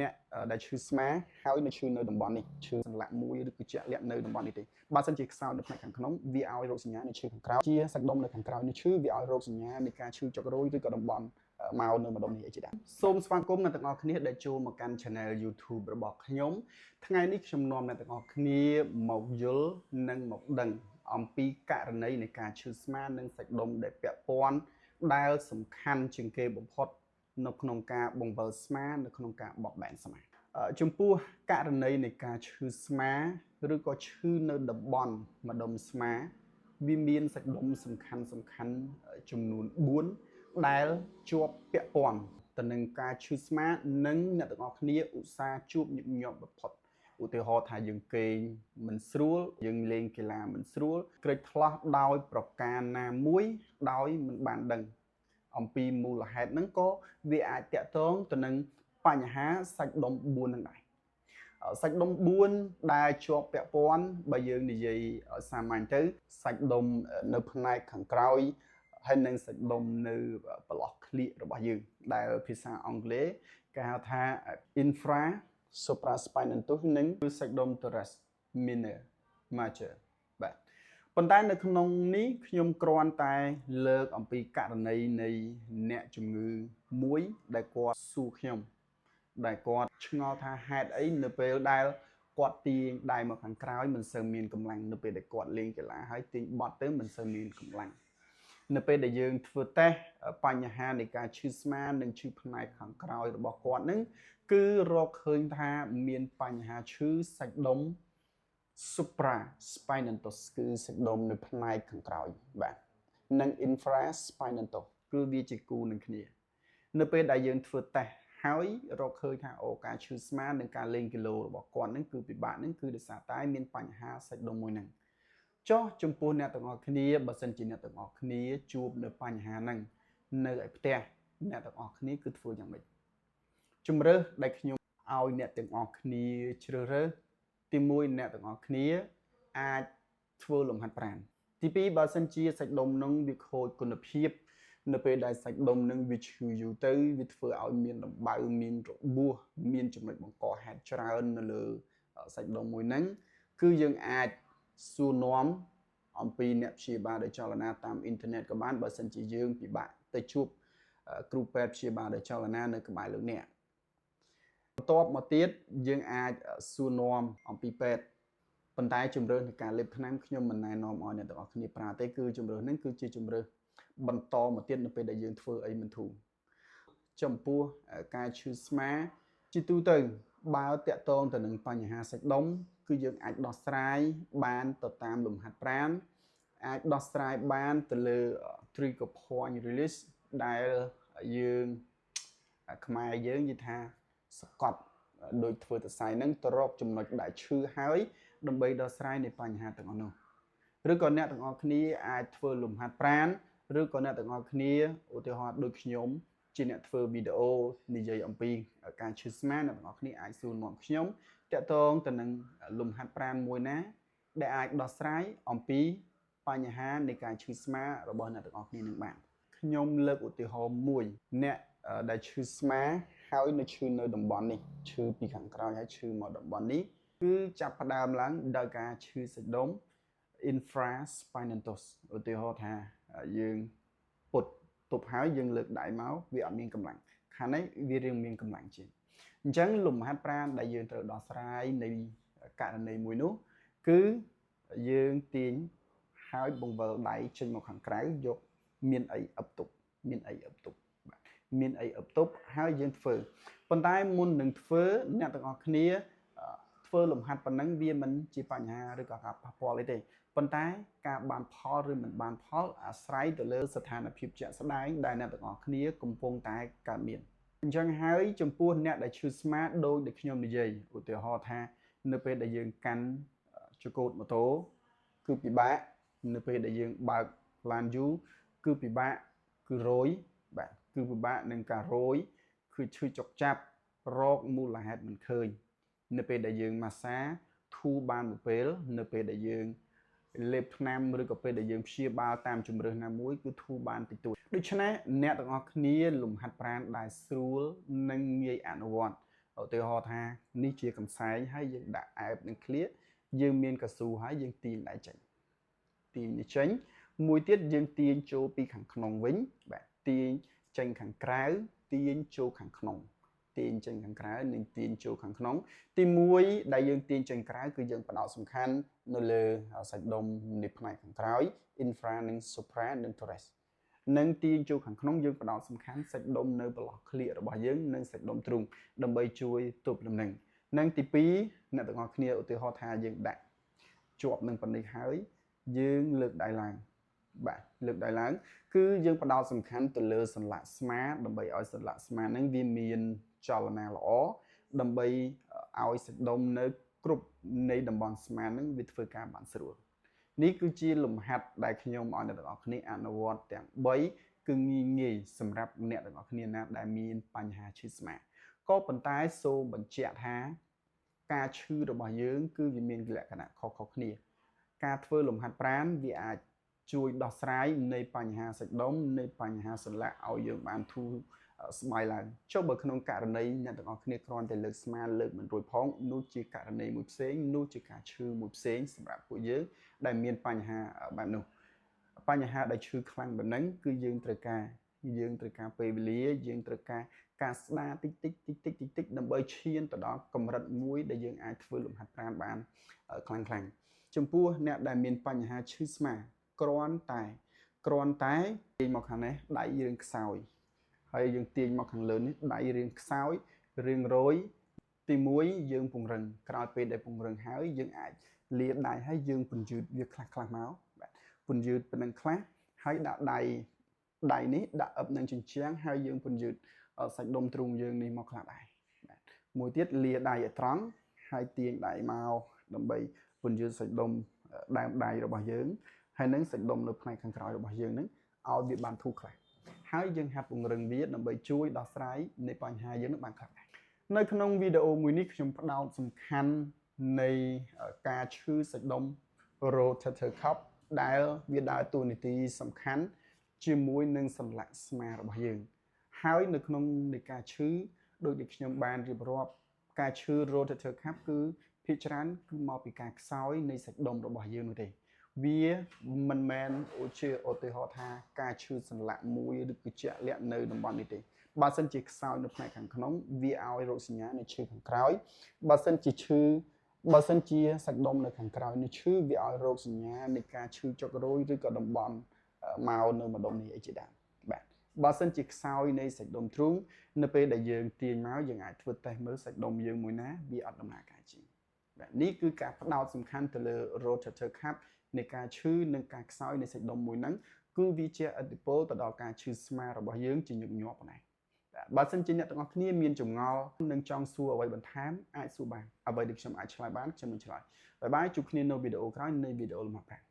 អ្នកដែលឈឺស្មាហើយនៅឈឺនៅតំបន់នេះឈឺសន្លាក់មួយឬក៏ជាក់លាក់នៅតំបន់នេះទេបើសិនជាខ្សោយនៅផ្នែកខាងក្នុងវាឲ្យរោគសញ្ញានៃឈឺខាងក្រៅជាសាច់ដុំនៅខាងក្រៅនេះឈឺវាឲ្យរោគសញ្ញានៃការឈឺចុករយឬក៏តំបន់មកនៅម្ដុំនេះអីជាដើមសូមស្វាគមន៍អ្នកទាំងអស់គ្នាដែលចូលមកកាន់ Channel YouTube របស់ខ្ញុំថ្ងៃនេះខ្ញុំនាំអ្នកទាំងអស់គ្នាមកយល់និងមកដឹងអំពីករណីនៃការឈឺស្មានិងសាច់ដុំដែលពាក់ព័ន្ធដែលសំខាន់ជាងគេបំផុតនៅក្នុងការបង្វិលស្មានៅក្នុងការបត់បែនស្មាចំពោះករណីនៃការឈឺស្មាឬក៏ឈឺនៅតំបន់ម្ដុំស្មាវាមានសាច់ដុំសំខាន់ចំនួន4ដែលជាប់ពាក់ព័ន្ធទៅនឹងការឈឺស្មានិងអ្នកទាំងអស់គ្នាឧស្សាហ៍ជួបញឹកញាប់បំផុតឧទាហរណ៍ថាយើងគេងមិនស្រួលយើងលេងកីឡាមិនស្រួលក្រិចថ្លោះដោយប្រការណាមួយដោយមិនបានដឹងអំពីមូលហេតុហ្នឹងក៏វាអាចតាក់ទងទៅនឹងបញ្ហាសាច់ដុំ4ហ្នឹងដែរសាច់ដុំ4ដែលជាប់ពាក់ព័ន្ធបើយើងនិយាយសាមញ្ញទៅសាច់ដុំនៅផ្នែកខាងក្រោយហើយនិងសាច់ដុំនៅប្រឡោះក្លៀករបស់យើងដែលភាសាអង់គ្លេសគេហៅថា infra supraspinal tooth និងសាច់ដុំ teres minor major បាទប៉ុន្តែនៅក្នុងនេះខ្ញុំគ្រាន់តែលើកអំពីករណីនៃអ្នកជំងឺមួយដែលគាត់សួរខ្ញុំដែលគាត់ឆ្ងល់ថាហេតុអីនៅពេលដែលគាត់ទាញដៃមកខាងក្រោយមិនសូវមានកម្លាំងនៅពេលដែលគាត់លេងកីឡាហើយទាញបត់ទៅមិនសូវមានកម្លាំងនៅពេលដែលយើងធ្វើតេស្តបញ្ហានៃការឈឺស្មានិងឈឺផ្នែកខាងក្រោយរបស់គាត់នឹងគឺរកឃើញថាមានបញ្ហាឈឺសាច់ដុំ supraspinatus គឺសាច់ដុំនៅផ្នែកខាងក្រោយបាទនិង infraspinatus គឺវាជាគូនឹងគ្នានៅពេលដែលយើងធ្វើតេស្តហើយរកឃើញថាការឈឺស្មានិងការលេងគីឡូរបស់គាត់នឹងគឺពិបាកនឹងគឺដោយសារតែមានបញ្ហាសាច់ដុំមួយនឹងចុះចំពោះអ្នកទាំងអស់គ្នាបើសិនជាអ្នកទាំងអស់គ្នាជួបនៅបញ្ហាហ្នឹងនៅឯផ្ទះអ្នកទាំងអស់គ្នាគឺធ្វើយ៉ាងម៉េចជំរើសដែលខ្ញុំឲ្យអ្នកទាំងអស់គ្នាជ្រើសរើសទី1អ្នកទាំងអស់គ្នាអាចធ្វើលំហាត់ប្រាណទី2បើសិនជាសាច់ដុំនឹងវាខូចគុណភាពនៅពេលដែលសាច់ដុំនឹងវាឈឺយូរទៅវាធ្វើឲ្យមានដំបៅមានរបួសមានចំណុចបង្កហេតុច្រើននៅលើសាច់ដុំមួយហ្នឹងគឺយើងអាចសួរនាំអំពីអ្នកព្យាបាលដោយចលនាតាមអ៊ីនធឺណិតក៏បានបើសិនជាយើងពិបាកទៅជួបគ្រូពេទ្យព្យាបាលដោយចលនានៅក្បែរលោកអ្នកបន្ទាប់មកទៀតយើងអាចសួរនាំអំពីពេទ្យប៉ុន្តែជំរើសនៃការលេបថ្នាំខ្ញុំមិនណែនាំឲ្យអ្នកទាំងអស់គ្នាប្រើទេគឺជំរើសហ្នឹងគឺជាជំរើសបន្តមកទៀតនៅពេលដែលយើងធ្វើអីមិនធូរចំពោះការឈឺស្មាជាទូទៅបើតាក់ទងទៅនឹងបញ្ហាសាច់ដុំគឺយើងអាចដោះស្រាយបានទៅតាមលំហាត់ប្រាណអាចដោះស្រាយបានទៅលើ trigger point release ដែលយើងខ្មែរយើងនិយាយថាសកត់ដោយធ្វើសរសៃហ្នឹងទៅរកចំណុចដែលឈឺហើយដើម្បីដោះស្រាយនៃបញ្ហាទាំងអស់នោះឬក៏អ្នកទាំងអស់គ្នាអាចធ្វើលំហាត់ប្រាណឬក៏អ្នកទាំងអស់គ្នាឧទាហរណ៍ដូចខ្ញុំជាអ្នកធ្វើវីដេអូនិយាយអំពីការឈឺស្មាអ្នកទាំងអស់គ្នាអាចសួរនាំខ្ញុំតាក់ទងទៅនឹងលំហាត់ប្រាណមួយណាដែលអាចដោះស្រាយអំពីបញ្ហានៃការឈឺស្មារបស់អ្នកទាំងអស់គ្នានឹងបានខ្ញុំលើកឧទាហរណ៍មួយអ្នកដែលឈឺស្មាហើយនៅឈឺនៅតំបន់នេះឈឺពីខាងក្រោយហើយឈឺមកតំបន់នេះគឺចាប់ផ្ដើមឡើងដោយការឈឺសាច់ដុំ infraspinatus ឧទាហរណ៍ថាយើងពុតទប់ហើយយើងលើកដៃមកវាអត់មានកម្លាំងខាងនេះវារៀងមានកម្លាំងជាងអញ្ចឹងលំហាត់ប្រាណដែលយើងត្រូវដោះស្រាយនៃករណីមួយនោះគឺយើងទាញហើយបង្វិលដៃចេញមកខាងក្រៅយកមានអីអឹបទប់មានអីអឹបទប់បាទមានអីអឹបទប់ហើយយើងធ្វើប៉ុន្តែមុននឹងធ្វើអ្នកទាំងអស់គ្នាធ្វើលំហាត់ប៉ុណ្ណឹងវាមិនជាបញ្ហាឬក៏ការប៉ះពាល់អីទេប៉ុន្តែការបានផលឬមិនបានផលអាស្រ័យទៅលើស្ថានភាពជាក់ស្ដែងដែលអ្នកទាំងអស់គ្នាកំពុងតែកើតមានអញ្ចឹងហើយចំពោះអ្នកដែលឈឺស្មាដូចដែលខ្ញុំនិយាយឧទាហរណ៍ថានៅពេលដែលយើងកាន់ចង្កូតម៉ូតូគឺពិបាកនៅពេលដែលយើងបើកឡានយូរគឺពិបាកគឺរយបាទគឺពិបាកនឹងការរយគឺឈឺចុកចាប់រកមូលហេតុមិនឃើញនៅពេលដែលយើងម៉ាស្សាធូរបានមួយពេលនៅពេលដែលយើងលេបថ្នាំឬក៏ពេលដែលយើងព្យាបាលតាមជំរើសណាមួយគឺធូរបានតិចតួចដូច្នេះអ្នកទាំងអស់គ្នាលំហាត់ប្រាណដែលស្រួលនិងងាយអនុវត្ត ឧទាហរណ៍ថានេះជាកំសែងហើយយើងដាក់អែបនឹងឃ្លាយើងមានកស៊ូហើយយើងទាញដៃចេញទាញនេះចេញមួយទៀតយើងទាញចូលពីខាងក្នុងវិញបាទទាញចេញខាងក្រៅទាញចូលខាងក្នុងទាញចេញខាងក្រៅនិងទាញចូលខាងក្នុងទី1ដែលយើងទាញចេញក្រៅគឺយើងផ្ដោតសំខាន់នៅលើសាច់ដុំនៃផ្នែកខាងក្រោយ infra និង supra និង thorax និងទាញចូលខាងក្នុងយើងផ្ដោតសំខាន់សាច់ដុំនៅប្រឡោះក្លៀករបស់យើងនិងសាច់ដុំទ្រូងដើម្បីជួយទប់លំនឹងនិងទី2អ្នកទាំងអស់គ្នាឧទាហរណ៍ថាយើងដាក់ជាប់នឹងប៉ុណ្ណេះហើយយើងលើកដៃឡើងបាទលើកដៃឡើងគឺយើងផ្ដោតសំខាន់ទៅលើសន្លាក់ស្មាដើម្បីឲ្យសន្លាក់ស្មាហ្នឹងវាមានចលនាល្អដើម្បីឲ្យសាច់ដុំនៅគ្រប់នៃតំបន់ស្មាហ្នឹងវាធ្វើការបានស្រួលនេះគឺជាលំហាត់ដែលខ្ញុំឲ្យអ្នកទាំងអស់គ្នាអនុវត្តទាំង3គឺងាយសម្រាប់អ្នកទាំងអស់គ្នាណាដែលមានបញ្ហាឈឺស្មាក៏ប៉ុន្តែសូមបញ្ជាក់ថាការឈឺរបស់យើងគឺវាមានលក្ខណៈខុសៗគ្នាការធ្វើលំហាត់ប្រាណវាអាចជួយដោះស្រាយនៃបញ្ហាសាច់ដុំនៃបញ្ហាសន្លាក់ឲ្យយើងបានធូរស្បែកឡើងចុះបើក្នុងករណីអ្នកទាំងអស់គ្នាគ្រាន់តែលើកស្មាលើកមិនរួចផងនោះជាករណីមួយផ្សេងនោះជាការឈឺមួយផ្សេងសម្រាប់ពួកយើងដែលមានបញ្ហាបែបនោះបញ្ហាដែលឈឺខ្លាំងបែបហ្នឹងគឺយើងត្រូវការពេលវេលាយើងត្រូវការស្ដារតិចដើម្បីឈានទៅដល់កម្រិតមួយដែលយើងអាចធ្វើលំហាត់ប្រាណបានខ្លាំងចំពោះអ្នកដែលមានបញ្ហាឈឺស្មាគ្រាន់តែទាញមកខាងនេះដៃយើងខ្សោយហើយយើងទាញមកខាងលើនេះដៃរៀងខ្សោយរៀងរយទី1យើងពង្រឹងក្រោយពេលដែលពង្រឹងហើយយើងអាចលាដៃហើយយើងពន្យឺតវាខ្លះមកបាទពន្យឺតប៉ុណ្ណឹងខ្លះហើយដាក់ដៃនេះដាក់អឹបនឹងជញ្ជាំងហើយយើងពន្យឺតសាច់ដុំទ្រូងយើងនេះមកខ្លះដែរបាទមួយទៀតលាដៃឲ្យត្រង់ហើយទាញដៃមកដើម្បីពន្យឺតសាច់ដុំដើមដៃរបស់យើងហើយនឹងសាច់ដុំនៅផ្នែកខាងក្រោយរបស់យើងនឹងឲ្យវាបានធូរខ្លះហើយយើងហាត់ពង្រឹងវាដើម្បីជួយដោះស្រាយនៃបញ្ហាយើងនឹងបានខ្លះដែរនៅក្នុងវីដេអូមួយនេះខ្ញុំផ្ដោតសំខាន់នៃការឈឺសាច់ដុំ rotator cuff ដែលវាដើរតួនាទីសំខាន់ជាមួយនឹងសន្លាក់ស្មារបស់យើងហើយនៅក្នុងនៃការឈឺដូចដែលខ្ញុំបានរៀបរាប់ការឈឺ rotator cuff គឺភាគច្រើនគឺមកពីការខ្សោយនៃសាច់ដុំរបស់យើងនោះទេវាមិនមែនជាឧទាហរណ៍ថាការឈឺសន្លាក់មួយឬគឺជាក់លាក់នៅតំបន់នេះទេបើសិនជាខ្សោយនៅផ្នែកខាងក្នុងវាឲ្យរោគសញ្ញានៃឈឺខាងក្រោយបើសិនជាសាច់ដុំនៅខាងក្រោយនេះឈឺវាឲ្យរោគសញ្ញានៃការឈឺចុករយឬក៏តំបន់មកនៅម្ដុំនេះអីជាដើមបាទបើសិនជាខ្សោយនៃសាច់ដុំទ្រូងនៅពេលដែលយើងទាញមកយើងអាចធ្វើតេស្តមើលសាច់ដុំយើងមួយណាវាអត់ដំណើរការជាងបាទនេះគឺការផ្ដោតសំខាន់ទៅលើ rotator cuff នៃការឈឺនិងការខ្សោយនៃសាច់ដុំមួយហ្នឹងគឺវាជាឥទ្ធិពលទៅដល់ការឈឺស្មារបស់យើងជាញឹកញាប់ប៉ុណ្ណេះបើសិនជាអ្នកទាំងអស់គ្នាមានចម្ងល់និងចង់សួរអ្វីបន្ថែមអាចសួរបានអ្វីដែលខ្ញុំអាចឆ្លើយបានខ្ញុំនឹងឆ្លើយបាយបាយជួបគ្នានៅវីដេអូក្រោយនៃវីដេអូលំហាត់ប្រាណ